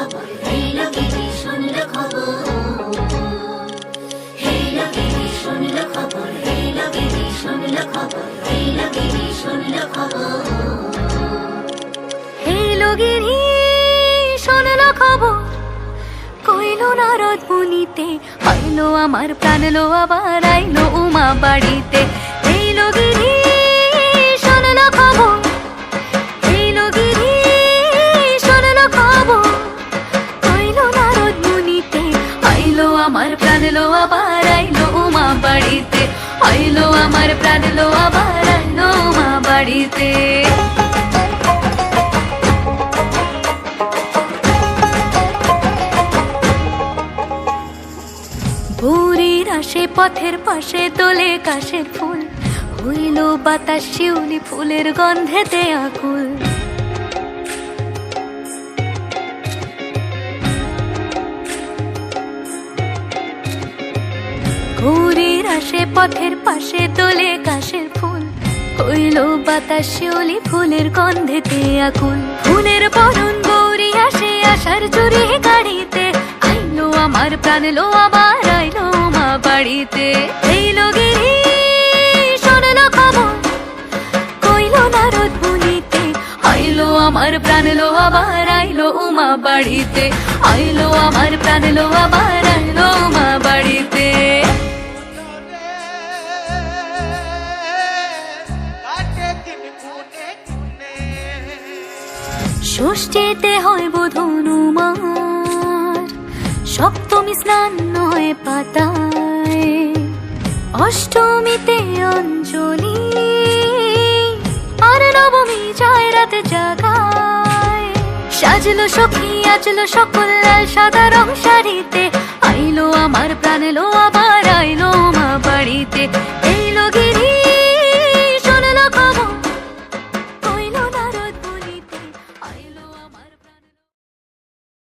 খবর, এই লগিনী শুনল খবর, এই লগিনী শুনল খবর, এই লগিনী শুনল খবর, এই লগিনী শুনল খবর, এই লগিনী শুনল খবর, কইল নারদ মুনিতে, আইলো আমার প্রাণ লো আবার আইলো উমা বাড়িতে। এই লগিনী শুনল খবর, এই লগিনী শুনল খবর, কইল নারদ মুনিতে, আইলো আমার প্রাণ লো আবার আইলো উমা বাড়িতে, আইলো আমার প্রাণ লো আবার আইলো উমা বাড়িতে। ভোরের আসে পথের পাশে তোলে কাশের ফুল, হইল বাতাস শিউলি ফুলের গন্ধেতে আকুল। ভোরের আসে পথের পাশে তোলে কাশের ফুল, হইল বাতাস শিউলি ফুলের গন্ধেতে আকুল। ফুলের বরণ গৌরী আসে আশার জুড়ে গাড়িতে, আইলো আমার প্রাণ লো আবার আইলো মা বাড়িতে। এই লগিনী শুনল খবর, কইল নারদ মুনিতে, আইলো আমার প্রাণ লো আবার আইলো উমা বাড়িতে, আইলো আমার প্রাণ লো আবার আইলো উমা বাড়িতে। ষষ্ঠীতে হয় বোধন উমার, সপ্তমী স্নান নয় পাতায়, অষ্টমীতে অঞ্জলি, আর নবমী যায় রাতে জাগায়। সাজলো সখী আজলো সকল লাল সাদা রং শাড়িতে, আইলো আমার প্রাণ লো আবার